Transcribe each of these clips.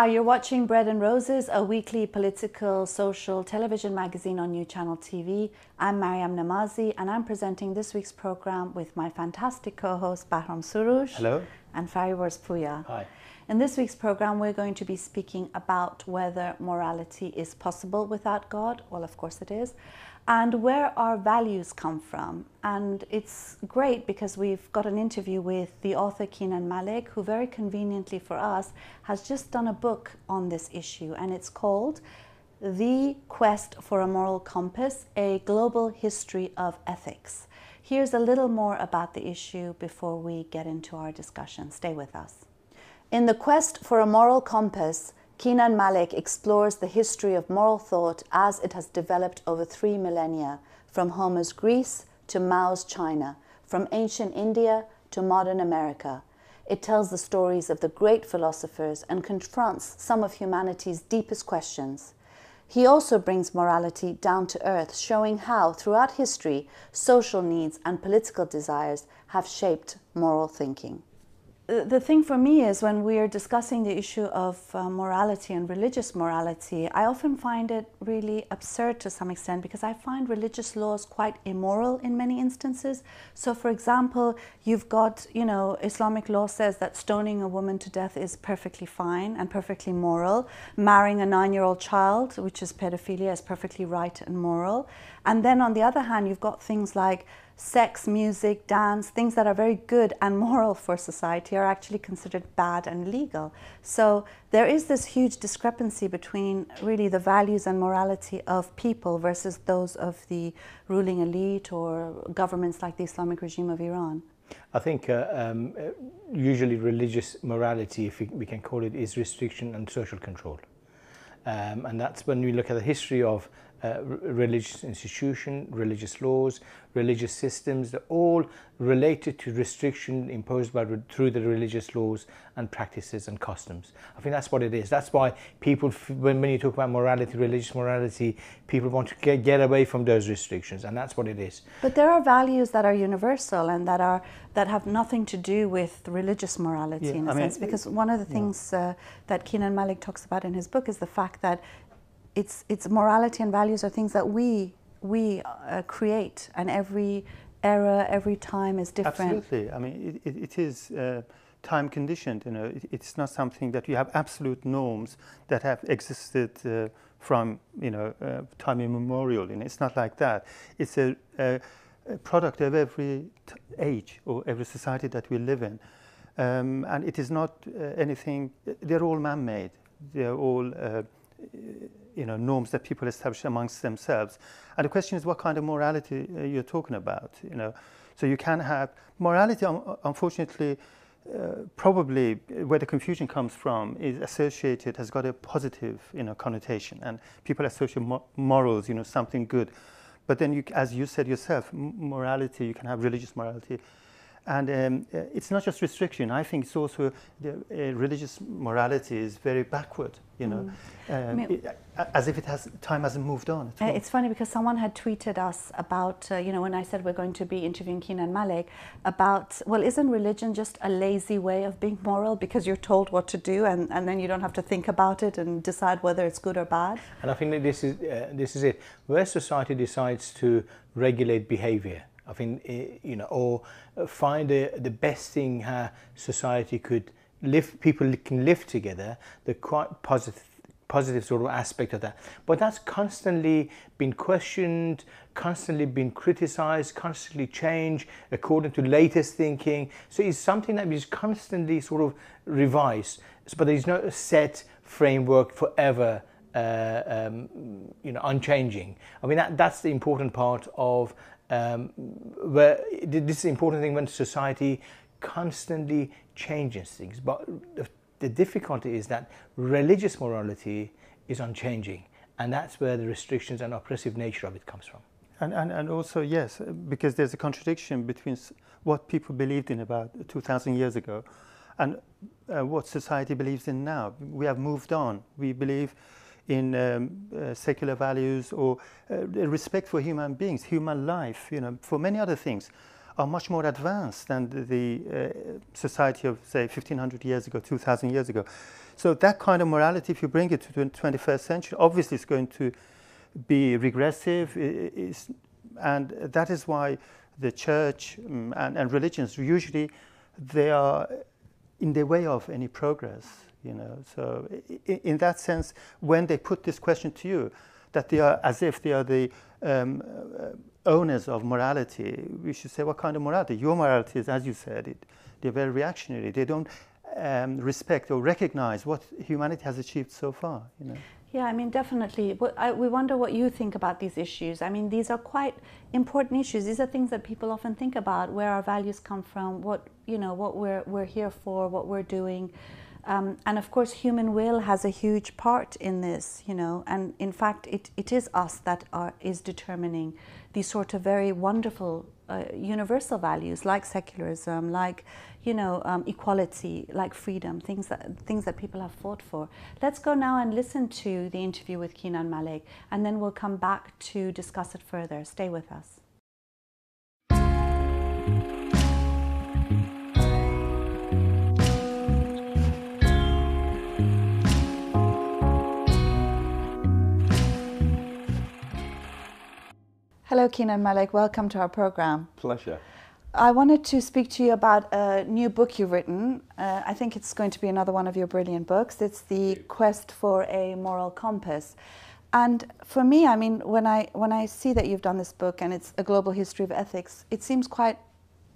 Hi, you're watching Bread and Roses, a weekly political, social television magazine on New Channel TV. I'm مریم Namazi, and I'm presenting this week's program with my fantastic co-host Behrام Srouش. Hello. And Fariberz Pooya. Hi. In this week's program, we're going to be speaking about whether morality is possible without God. Well, of course it is. And where our values come from. And it's great because we've got an interview with the author Keinan Malik, who very conveniently for us has just done a book on this issue, and it's called The Quest for a Moral Compass, A Global History of Ethics. Here's a little more about the issue before we get into our discussion. Stay with us. In The Quest for a Moral Compass, Keinan Malik explores the history of moral thought as it has developed over 3 millennia, from Homer's Greece to Mao's China, from ancient India to modern America. It tells the stories of the great philosophers and confronts some of humanity's deepest questions. He also brings morality down to earth, showing how, throughout history, social needs and political desires have shaped moral thinking. The thing for me is when we are discussing the issue of morality and religious morality, I often find it really absurd to some extent because I find religious laws quite immoral in many instances. So for example, you've got, Islamic law says that stoning a woman to death is perfectly fine and perfectly moral. Marrying a 9-year-old child, which is pedophilia, is perfectly right and moral. And then on the other hand, you've got things like sex, music, dance, things that are very good and moral for society are actually considered bad and illegal. So there is this huge discrepancy between really the values and morality of people versus those of the ruling elite or governments like the Islamic regime of Iran. I think usually religious morality, if we can call it, is restriction and social control. And that's when we look at the history of religious institution, religious laws, religious systems, they're all related to restriction imposed through the religious laws and practices and customs. I think that's what it is. That's why people, when you talk about morality, religious morality, people want to get away from those restrictions, and that's what it is. But there are values that are universal and that have nothing to do with religious morality in a sense. Because one of the things that Keinan Malik talks about in his book is the fact that it's morality and values are things that we create, and every era, every time is different. Absolutely. I mean, it is time conditioned. It's not something that you have absolute norms that have existed from time immemorial. It's not like that. It's a product of every age or every society that we live in, and it is not anything. They're all man-made. They're all norms that people establish amongst themselves. And the question is what kind of morality you're talking about, So you can have morality, unfortunately, probably where the confusion comes from is associated, has got a positive, connotation. And people associate morals, something good. But then, as you said yourself, morality, you can have religious morality. And it's not just restriction. I think it's also religious morality is very backward, as if time hasn't moved on. It's funny because someone had tweeted us about, when I said we're going to be interviewing Keinan Malik, about, well, isn't religion just a lazy way of being moral because you're told what to do and then you don't have to think about it and decide whether it's good or bad? And I think that this is it. Where society decides to regulate behavior, I think, or find the best thing how society could live, people can live together, the quite positive sort of aspect of that. But that's constantly been questioned, constantly been criticized, constantly changed according to latest thinking. So it's something that is constantly sort of revised, but there's no set framework forever, unchanging. I mean, that's the important part of where this is the important thing when society constantly changes things. But the difficulty is that religious morality is unchanging, and that's where the restrictions and oppressive nature of it comes from. And also, yes, because there's a contradiction between what people believed in about 2,000 years ago and what society believes in now. We have moved on. We believe in secular values or respect for human beings, human life, for many other things. are much more advanced than the society of, say, 1,500 years ago, 2,000 years ago. So that kind of morality, if you bring it to the 21st century, obviously it's going to be regressive, and that is why the church and religions usually they are in the way of any progress, you know. So in that sense, when they put this question to you, that they are as if they are the owners of morality, we should say, what kind of morality? Your morality is, as you said, they're very reactionary. They don't respect or recognize what humanity has achieved so far, you know. Yeah, I mean, definitely. We wonder what you think about these issues. I mean, these are quite important issues. These are things that people often think about: where our values come from, what we're here for, what we're doing, and of course, human will has a huge part in this. You know, and in fact, it is us that is determining these sort of very wonderful universal values, like secularism, like equality, like freedom, things that people have fought for. Let's go now and listen to the interview with Kina and Malik, and then we'll come back to discuss it further. Stay with us. Hello, Kina and Malik. Welcome to our program. Pleasure. I wanted to speak to you about a new book you've written. I think it's going to be another one of your brilliant books. It's The Quest for a Moral Compass. And for me, I mean, when I see that you've done this book and it's a global history of ethics, it seems quite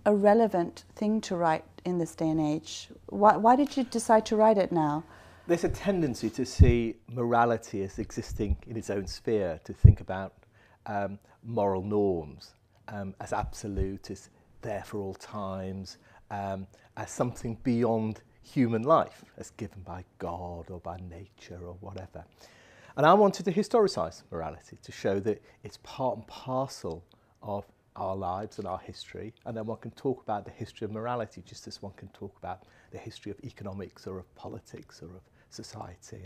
a relevant thing to write in this day and age. Why did you decide to write it now? There's a tendency to see morality as existing in its own sphere, to think about moral norms as absolute, as there for all times, as something beyond human life, as given by God or by nature or whatever. And I wanted to historicise morality, to show that it's part and parcel of our lives and our history, and then one can talk about the history of morality just as one can talk about the history of economics or of politics or of society.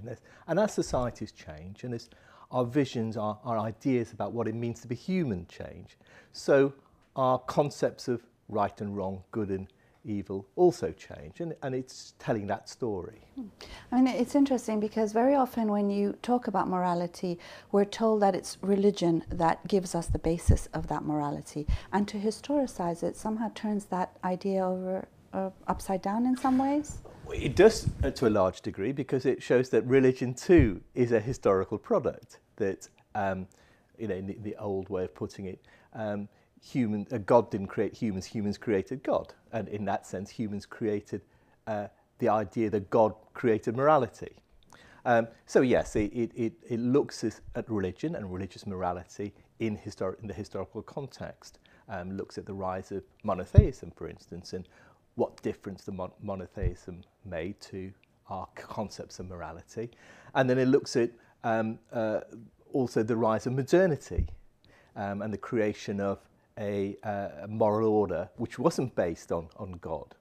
And as societies change, and as our visions, our ideas about what it means to be human change, so our concepts of right and wrong, good and evil also change, and it's telling that story. I mean, it's interesting because very often when you talk about morality, we're told that it's religion that gives us the basis of that morality, and to historicise it somehow turns that idea over upside down in some ways. It does to a large degree, because it shows that religion too is a historical product, that in the old way of putting it, God didn't create humans, humans created God. And in that sense, humans created the idea that God created morality. So yes, it looks at religion and religious morality in the historical context. Looks at the rise of monotheism, for instance, and what difference the monotheism made to our concepts of morality. And then it looks at also the rise of modernity and the creation of a moral order which wasn't based on God.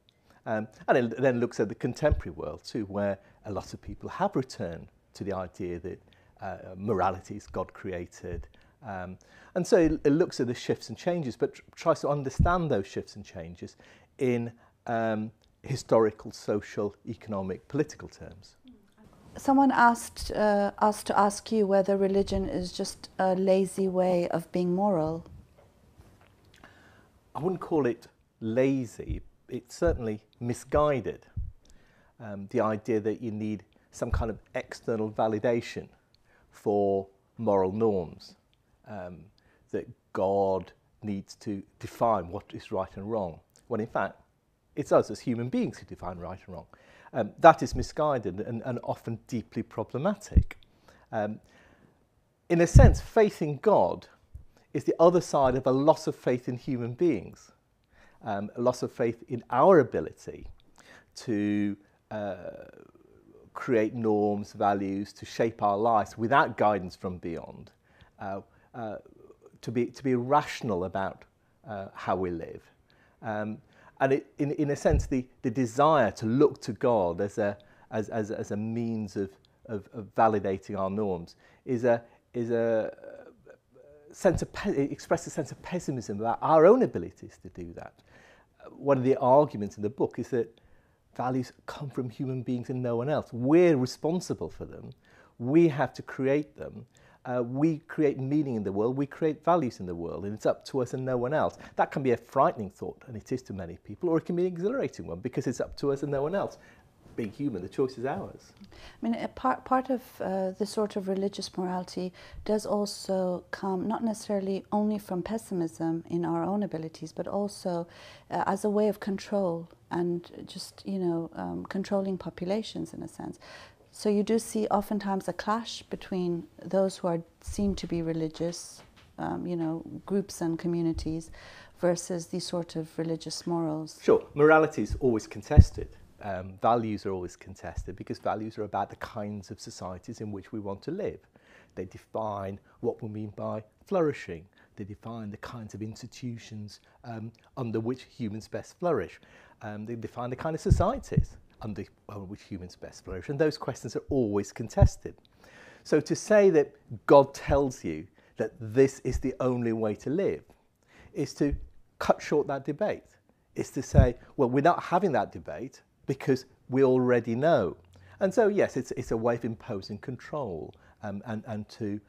And it then looks at the contemporary world too, where a lot of people have returned to the idea that morality is God created. And so it looks at the shifts and changes, but tries to understand those shifts and changes in historical, social, economic, political terms. Someone asked us to ask you whether religion is just a lazy way of being moral. I wouldn't call it lazy. It's certainly misguided. The idea that you need some kind of external validation for moral norms, that God needs to define what is right and wrong, when in fact it's us as human beings who define right and wrong. That is misguided and often deeply problematic. In a sense, faith in God is the other side of a loss of faith in human beings, a loss of faith in our ability to create norms, values, to shape our lives without guidance from beyond, to be rational about how we live. And in a sense, the desire to look to God as a means of validating our norms expresses a sense of pessimism about our own abilities to do that. one of the arguments in the book is that values come from human beings and no one else. We're responsible for them. We have to create them. We create meaning in the world. We create values in the world, and it's up to us and no one else. That can be a frightening thought, and it is to many people, or it can be an exhilarating one because it's up to us and no one else. Being human, the choice is ours. I mean, part of the sort of religious morality does also come not necessarily only from pessimism in our own abilities, but also as a way of control and just, controlling populations in a sense. So you do see oftentimes a clash between those who are seen to be religious, groups and communities, versus these sort of religious morals. Sure, morality is always contested. Values are always contested because values are about the kinds of societies in which we want to live. They define what we mean by flourishing. They define the kinds of institutions under which humans best flourish. They define the kind of societies under which humans best flourish. And those questions are always contested. So to say that God tells you that this is the only way to live is to cut short that debate. It's to say, well, we're not having that debate because we already know. And so, yes, it's a way of imposing control and to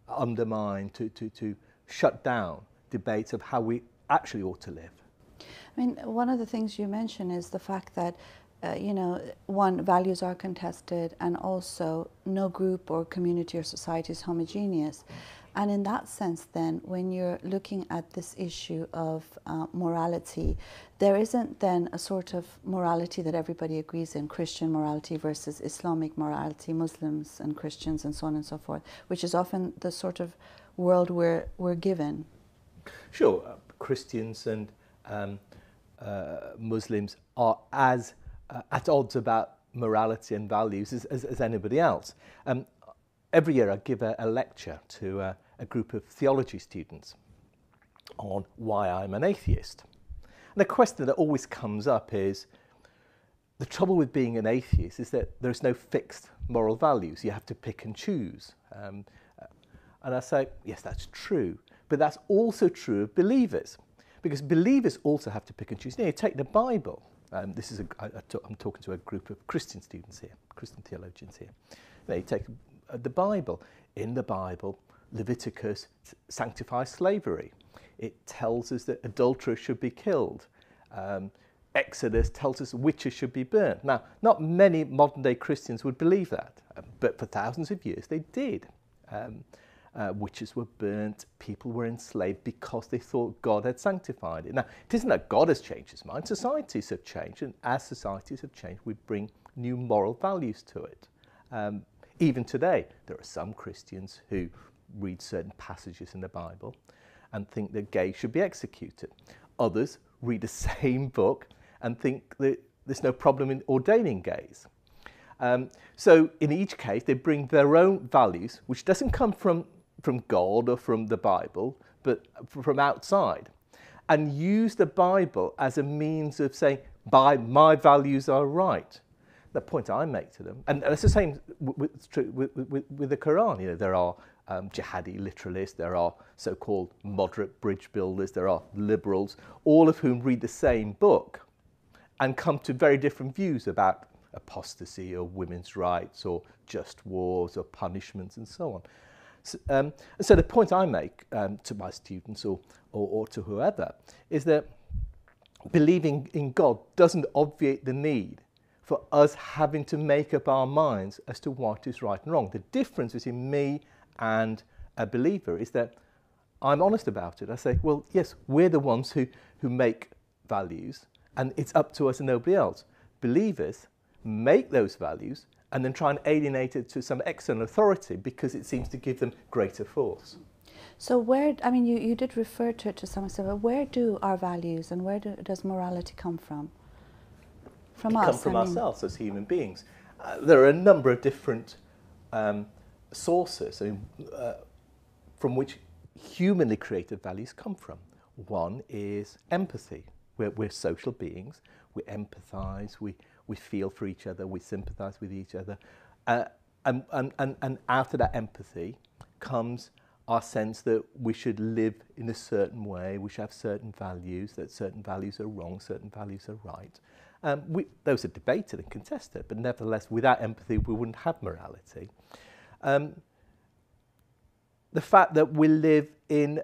undermine, to shut down debates of how we actually ought to live. I mean, one of the things you mention is the fact that, one, values are contested, and also no group or community or society is homogeneous. And in that sense, then, when you're looking at this issue of morality, there isn't then a sort of morality that everybody agrees in, Christian morality versus Islamic morality, Muslims and Christians and so on and so forth, which is often the sort of world we're given. Sure, Christians and Muslims are as at odds about morality and values as anybody else. Every year I give a lecture to a group of theology students on why I'm an atheist. And the question that always comes up is, the trouble with being an atheist is that there's no fixed moral values. You have to pick and choose. And I say, yes, that's true. But that's also true of believers. Because believers also have to pick and choose. You take the Bible. I'm talking to a group of Christian students here, Christian theologians here. You take the Bible. In the Bible, Leviticus sanctifies slavery. It tells us that adulterers should be killed. Exodus tells us witches should be burnt. Now, not many modern-day Christians would believe that, but for thousands of years they did. Witches were burnt, people were enslaved because they thought God had sanctified it. Now, it isn't that God has changed his mind, societies have changed, and as societies have changed, we bring new moral values to it. Even today, there are some Christians who read certain passages in the Bible and think that gays should be executed. Others read the same book and think that there's no problem in ordaining gays. So in each case, they bring their own values, which doesn't come from God or from the Bible, but from outside, and use the Bible as a means of saying, my values are right. The point I make to them, and it's the same with the Quran. There are jihadi literalists, there are so-called moderate bridge builders, there are liberals, all of whom read the same book and come to very different views about apostasy or women's rights or just wars or punishments and so on. So the point I make to my students or to whoever is that believing in God doesn't obviate the need for us having to make up our minds as to what is right and wrong. The difference between me and a believer is that I'm honest about it. I say, well, yes, we're the ones who make values, and it's up to us and nobody else. Believers make those values and then try and alienate it to some external authority because it seems to give them greater force. So you did refer to it to some extent, but where do our values and where does morality come from? From us? Come from ourselves as human beings. There are a number of different sources from which humanly created values come from. One is empathy. We're social beings. We empathise, we feel for each other, we sympathise with each other. And out of that empathy comes our sense that we should live in a certain way, we should have certain values, that certain values are wrong, certain values are right. Those are debated and contested, but nevertheless, without empathy, we wouldn't have morality. The fact that we live in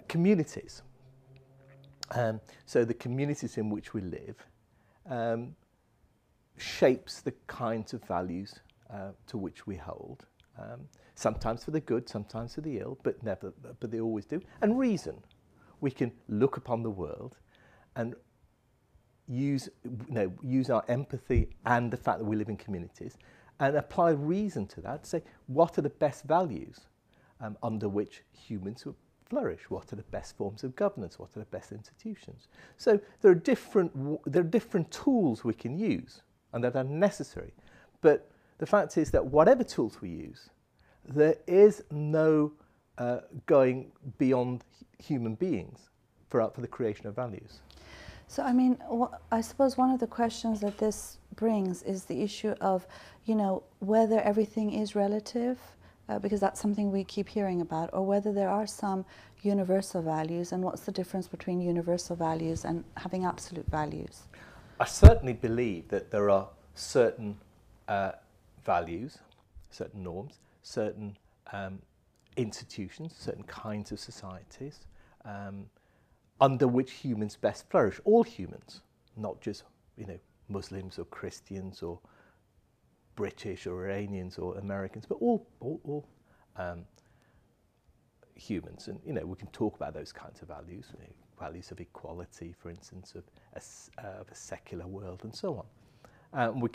communities. So the communities in which we live shapes the kinds of values to which we hold. Sometimes for the good, sometimes for the ill, but they always do. And reason. We can look upon the world and use our empathy and the fact that we live in communities and apply reason to that to say, what are the best values under which humans will flourish? What are the best forms of governance? What are the best institutions? So there are different tools we can use and that are necessary. But the fact is that whatever tools we use, there is no going beyond human beings for the creation of values. So, I mean, I suppose one of the questions that this brings is the issue of, whether everything is relative, because that's something we keep hearing about, or whether there are some universal values, and what's the difference between universal values and having absolute values? I certainly believe that there are certain values, certain norms, certain institutions, certain kinds of societies under which humans best flourish. All humans, not just Muslims or Christians or British or Iranians or Americans, but all humans. And we can talk about those kinds of values, values of equality, for instance, of a secular world, and so on.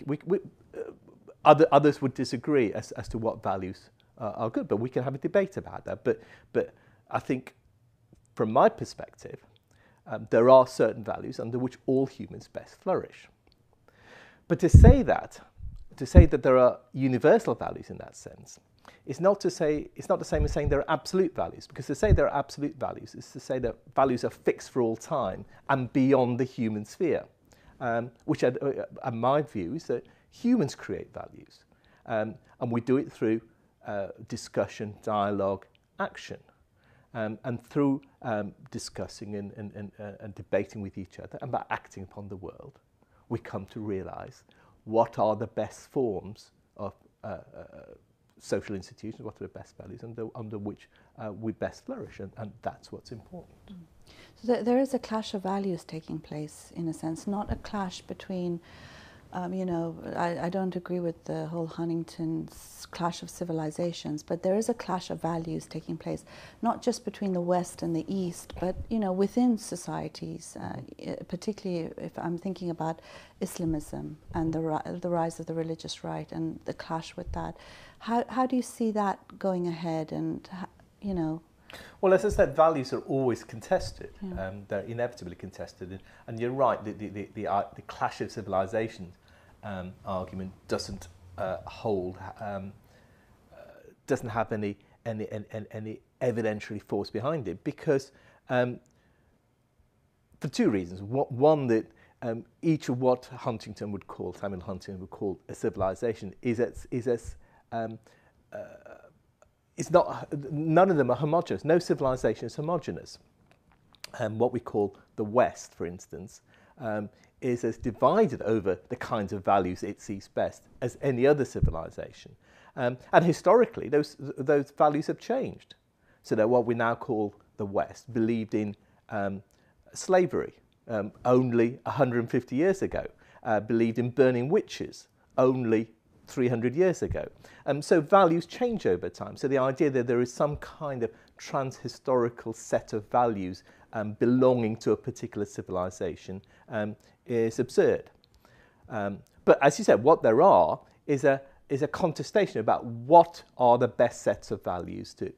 Others would disagree as to what values are good, but we can have a debate about that. But I think, from my perspective, there are certain values under which all humans best flourish. But to say that there are universal values in that sense, it's not the same as saying there are absolute values, because to say there are absolute values is to say that values are fixed for all time and beyond the human sphere, which, in my view, is that humans create values, and we do it through discussion, dialogue, action. And through discussing and debating with each other and by acting upon the world, we come to realise what are the best forms of social institutions, what are the best values under which we best flourish, and that's what's important. So there is a clash of values taking place, in a sense, not a clash between, I don't agree with the whole Huntington's clash of civilizations, but there is a clash of values taking place, not just between the West and the East, but within societies, particularly if I'm thinking about Islamism and the rise of the religious right and the clash with that. How do you see that going ahead? And Well, as I said, values are always contested. Yeah. They're inevitably contested, and you're right. The clash of civilizations argument doesn't hold, doesn't have any evidentiary force behind it, because for two reasons. One, that each of what Huntington would call, Samuel Huntington would call a civilization, it's not. None of them are homogeneous. No civilization is homogeneous. What we call the West, for instance, is as divided over the kinds of values it sees best as any other civilization. And historically, those values have changed. So that what we now call the West believed in slavery only 150 years ago, believed in burning witches only 300 years ago. So values change over time. So the idea that there is some kind of trans-historical set of values belonging to a particular civilization is absurd. But as you said, what there are is a contestation about what are the best sets of values to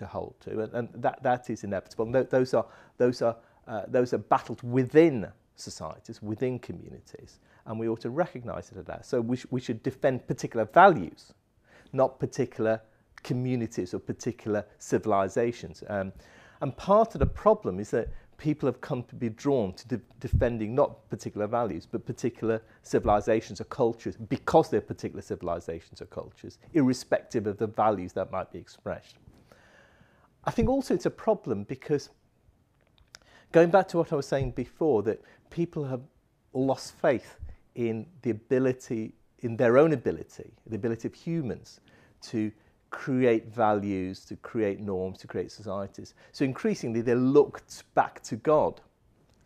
hold to, and that is inevitable. And those are battled within societies, within communities, and we ought to recognise it as that. So we should defend particular values, not particular communities or particular civilizations. And part of the problem is that people have come to be drawn to defending not particular values, but particular civilizations or cultures, because they're particular civilizations or cultures, irrespective of the values that might be expressed. I think also it's a problem because, going back to what I was saying before, that people have lost faith in the ability, in their own ability, the ability of humans to create values, to create norms, to create societies. So increasingly they looked back to God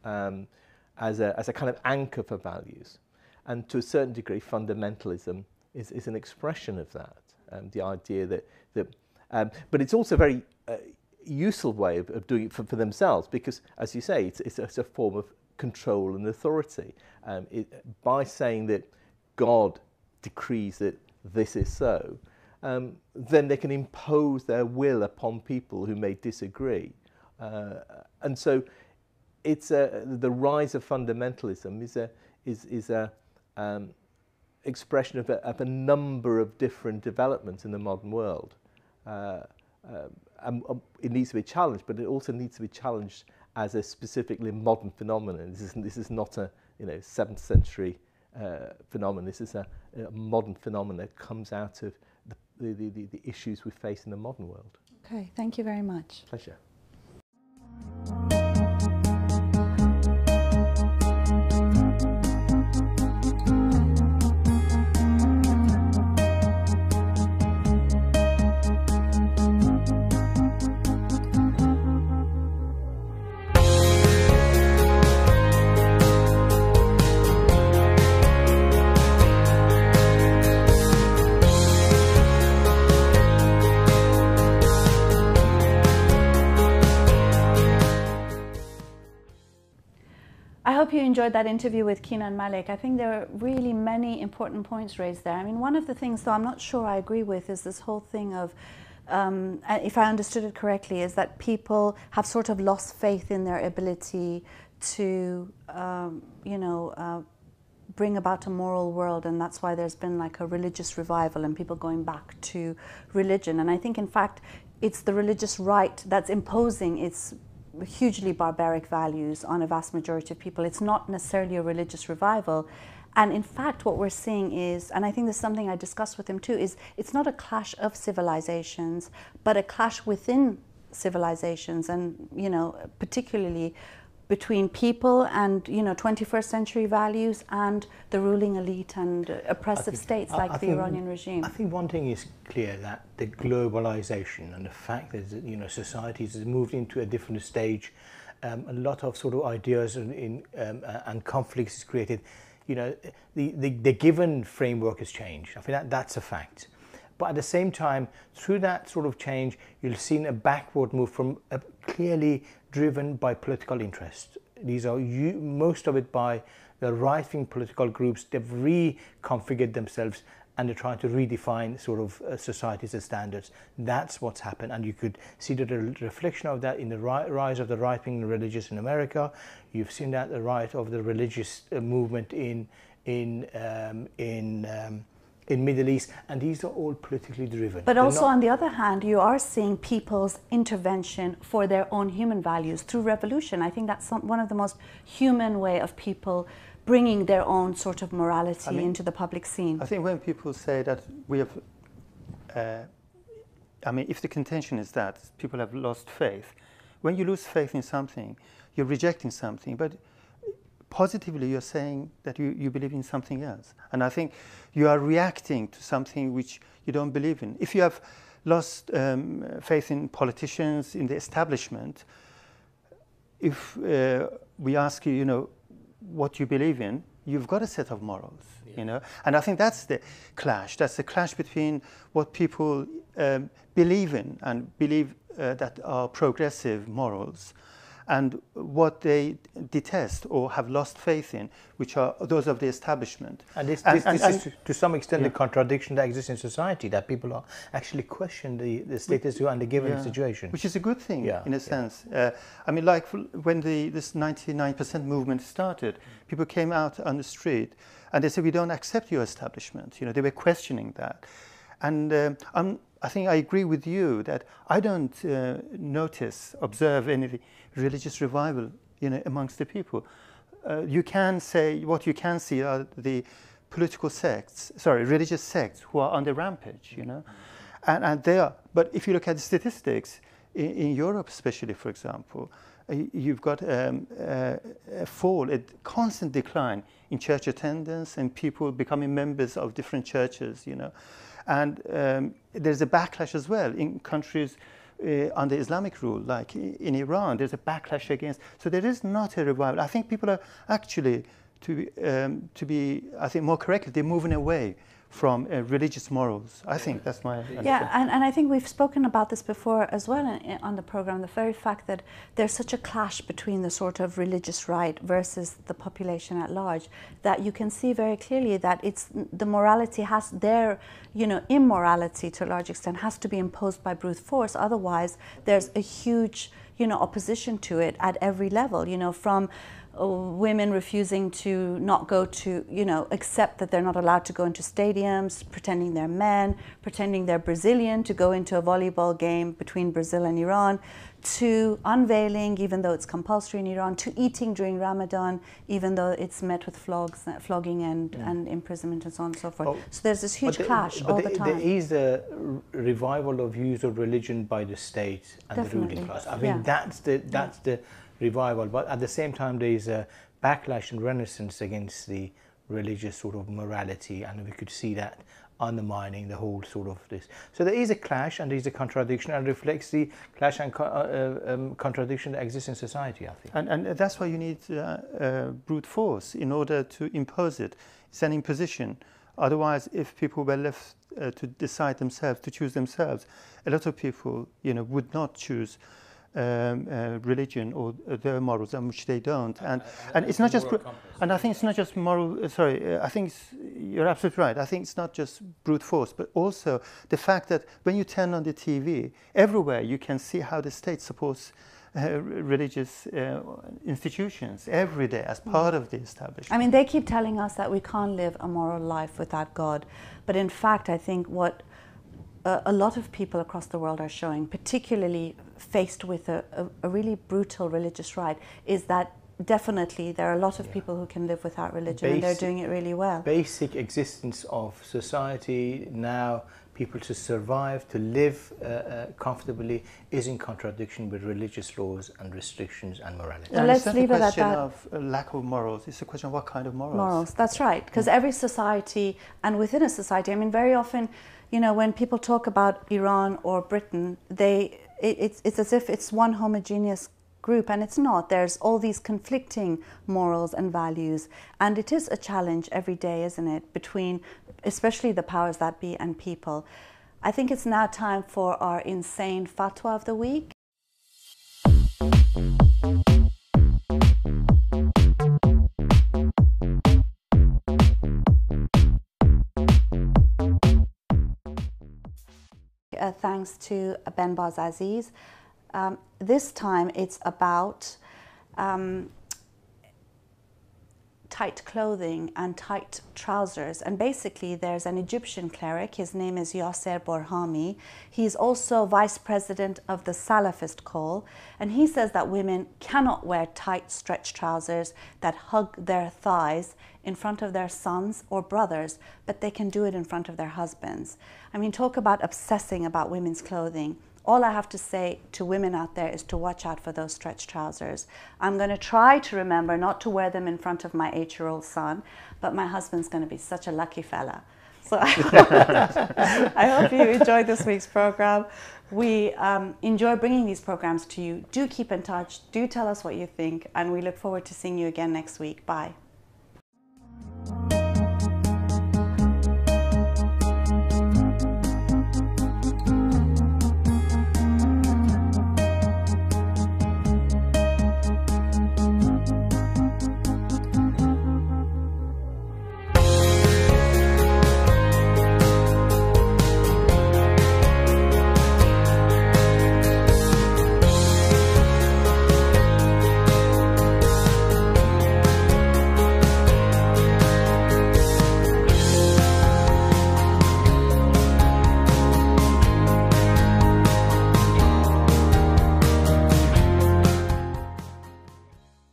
as a kind of anchor for values. And to a certain degree, fundamentalism is an expression of that. The idea that but it's also a very useful way of doing it for themselves, because, as you say, it's a form of control and authority. By saying that God decrees that this is so, then they can impose their will upon people who may disagree. And so it's the rise of fundamentalism is a expression of a number of different developments in the modern world. It needs to be challenged, but it also needs to be challenged as a specifically modern phenomenon. This is not a 7th century phenomenon. This is a modern phenomenon that comes out of the issues we face in the modern world. Okay, thank you very much. Pleasure. I hope you enjoyed that interview with Kina and Malik. I think there are really many important points raised there. I mean, one of the things, though, I'm not sure I agree with, is this whole thing of, if I understood it correctly, is that people have sort of lost faith in their ability to, bring about a moral world, and that's why there's been like a religious revival and people going back to religion. And I think, in fact, it's the religious right that's imposing its hugely barbaric values on a vast majority of people. It's not necessarily a religious revival. And in fact, what we're seeing is, and I think this is something I discussed with him too, is it's not a clash of civilizations, but a clash within civilizations, and, particularly between people and, 21st century values and the ruling elite and oppressive states like the Iranian regime. I think one thing is clear, that the globalization and the fact that, societies have moved into a different stage, a lot of sort of ideas and conflicts is created. The given framework has changed. I think that's a fact. But at the same time, through that sort of change, you've seen a backward move from clearly driven by political interest. These are most of it by the right-wing political groups. They've reconfigured themselves and they're trying to redefine sort of societies and standards. That's what's happened, and you could see the reflection of that in the rise of the right-wing religious in America. You've seen that the rise of the religious movement in Middle East, and these are all politically driven. But also, on the other hand, you are seeing people's intervention for their own human values through revolution. I think that's one of the most human way of people bringing their own sort of morality into the public scene. I think when people say that we have, if the contention is that people have lost faith, when you lose faith in something, you're rejecting something, but positively you're saying that you believe in something else. And I think you are reacting to something which you don't believe in. If you have lost faith in politicians, in the establishment, if we ask you, what you believe in, you've got a set of morals, And I think that's the clash. That's the clash between what people believe in and believe that are progressive morals, and what they detest or have lost faith in, which are those of the establishment. And this is to some extent the contradiction that exists in society, that people are actually question the status quo and the given situation. Which is a good thing, in a sense. Like when this 99% movement started, people came out on the street and they said, we don't accept your establishment. They were questioning that. And I think I agree with you that I don't observe any religious revival, amongst the people. You can say what you can see are the religious sects who are on the rampage, and they are. But if you look at the statistics, in Europe especially, for example, you've got a constant decline in church attendance and people becoming members of different churches, you know. And there's a backlash as well in countries under Islamic rule, like in Iran, there's a backlash against. So there is not a revival. I think people are actually, to be I think more correctly, they're moving away from religious morals. I think that's my understanding. Yeah, and I think we've spoken about this before as well on the program, the very fact that there's such a clash between the sort of religious right versus the population at large, that you can see very clearly that it's the morality has their, you know, immorality to a large extent has to be imposed by brute force. Otherwise, there's a huge, you know, opposition to it at every level, you know, from women refusing to not go to, you know, accept that they're not allowed to go into stadiums, pretending they're men, pretending they're Brazilian to go into a volleyball game between Brazil and Iran, to unveiling, even though it's compulsory in Iran, to eating during Ramadan, even though it's met with flogging and imprisonment and so on and so forth. Oh, so there's this huge clash all the time. There is a revival of use of religion by the state and the ruling class. I mean, that's the revival, but at the same time there is a backlash and renaissance against the religious sort of morality, and we could see that undermining the whole sort of this. So there is a clash and there is a contradiction, and reflects the clash and contradiction that exists in society, I think. And that's why you need brute force in order to impose it. It's an imposition. Otherwise, if people were left to decide themselves, to choose themselves, a lot of people, you know, would not choose religion or their morals, and which they don't, and it's not just, and I think it's not just moral. I think you're absolutely right. I think it's not just brute force, but also the fact that when you turn on the TV, everywhere you can see how the state supports religious institutions every day as part of the establishment. I mean, they keep telling us that we can't live a moral life without God, but in fact, I think what a lot of people across the world are showing, particularly faced with a really brutal religious right, is that definitely there are a lot of people who can live without religion, and they're doing it really well. Basic existence of society now, people to survive, to live comfortably, is in contradiction with religious laws and restrictions and morality. Well, let's leave it at that. It's not a question of lack of morals, it's a question of what kind of morals. Morals, that's right, because every society, and within a society, I mean, very often, you know, when people talk about Iran or Britain, it's as if it's one homogeneous group, and it's not. There's all these conflicting morals and values, and it is a challenge every day, isn't it, between especially the powers that be and people. I think it's now time for our insane fatwa of the week. Thanks to Ben Baz Aziz. This time it's about tight clothing and tight trousers. And basically there's an Egyptian cleric, his name is Yasser Borhami. He's also vice president of the Salafist Call, and he says that women cannot wear tight stretch trousers that hug their thighs in front of their sons or brothers, but they can do it in front of their husbands. I mean, talk about obsessing about women's clothing. All I have to say to women out there is to watch out for those stretch trousers. I'm going to try to remember not to wear them in front of my 8-year-old son, but my husband's going to be such a lucky fella. So I hope you enjoyed this week's program. We enjoy bringing these programs to you. Do keep in touch. Do tell us what you think, and we look forward to seeing you again next week. Bye.